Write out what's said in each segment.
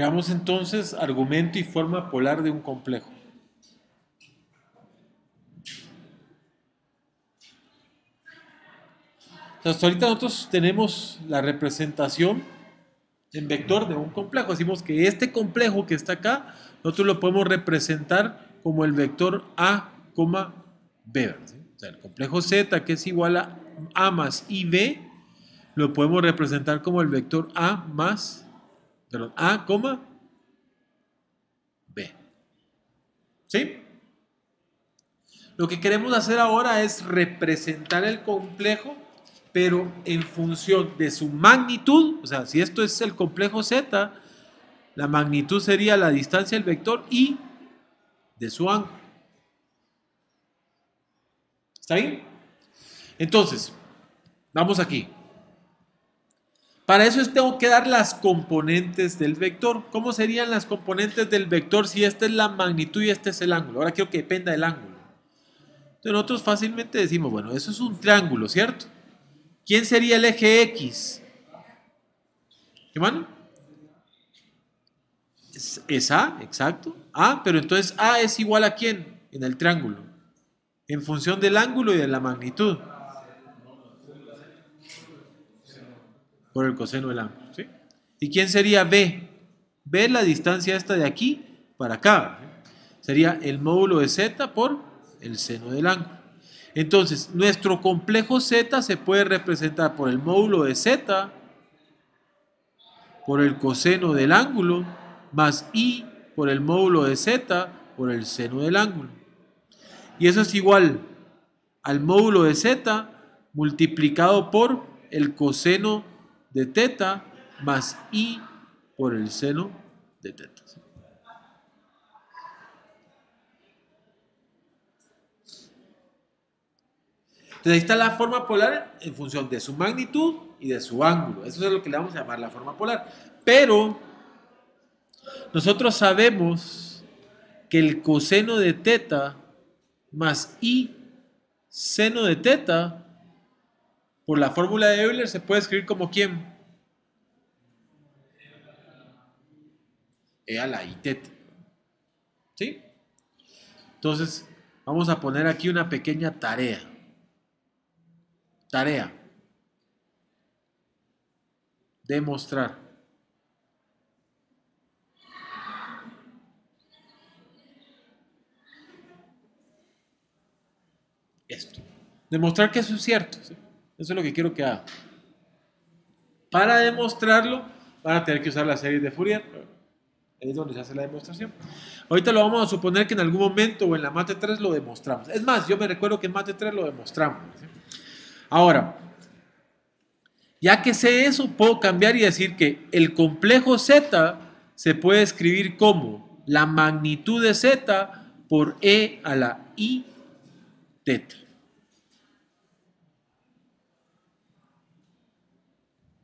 Veamos entonces argumento y forma polar de un complejo. Hasta ahorita nosotros tenemos la representación en vector de un complejo. Decimos que este complejo que está acá, nosotros lo podemos representar como el vector A, B. ¿Sí? O sea, el complejo Z, que es igual a más IB, lo podemos representar como el vector A, B. ¿Sí? Lo que queremos hacer ahora es representar el complejo, pero en función de su magnitud. O sea, si esto es el complejo Z, la magnitud sería la distancia del vector y de su ángulo. ¿Está bien? Entonces, vamos aquí. Para eso tengo que dar las componentes del vector. ¿Cómo serían las componentes del vector si esta es la magnitud y este es el ángulo? Ahora quiero que dependa del ángulo. Entonces nosotros fácilmente decimos, bueno, eso es un triángulo, ¿cierto? ¿Quién sería el eje X? ¿Qué mano? Es A, exacto. A, pero entonces A es igual a ¿quién? En el triángulo. En función del ángulo y de la magnitud. Por el coseno del ángulo, ¿sí? ¿Y quién sería B? B es la distancia esta de aquí para acá. ¿Sí? Sería el módulo de Z por el seno del ángulo. Entonces, nuestro complejo Z se puede representar por el módulo de Z, por el coseno del ángulo, más I por el módulo de Z por el seno del ángulo. Y eso es igual al módulo de Z multiplicado por el coseno de teta más I por el seno de teta. Entonces ahí está la forma polar en función de su magnitud y de su ángulo. Eso es lo que le vamos a llamar la forma polar. Pero nosotros sabemos que el coseno de teta más I seno de teta, por la fórmula de Euler, se puede escribir como ¿quién? E a la I teta. ¿Sí? Entonces, vamos a poner aquí una pequeña tarea. Tarea. Demostrar. Esto. Demostrar que eso es cierto. ¿Sí? Eso es lo que quiero que haga. Para demostrarlo, van a tener que usar la serie de Fourier. Ahí es donde se hace la demostración. Ahorita lo vamos a suponer que en algún momento o en la Mate 3 lo demostramos. Es más, yo me recuerdo que en Mate 3 lo demostramos. ¿Sí? Ahora, ya que sé eso, puedo cambiar y decir que el complejo Z se puede escribir como la magnitud de Z por E a la I teta.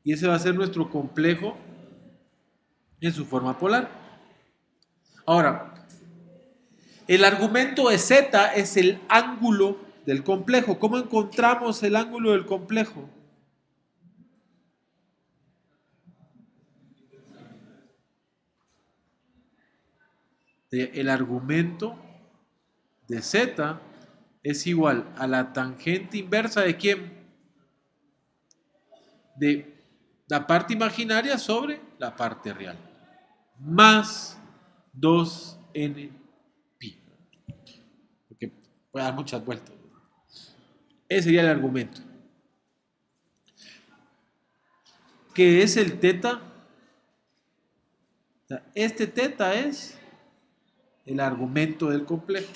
Y ese va a ser nuestro complejo en su forma polar. Ahora, el argumento de Z es el ángulo del complejo. ¿Cómo encontramos el ángulo del complejo? El argumento de Z es igual a la tangente inversa de ¿quién? De la parte imaginaria sobre la parte real. Más 2n pi. Porque puede dar muchas vueltas. Ese sería el argumento. ¿Qué es el teta? Este teta es el argumento del complejo.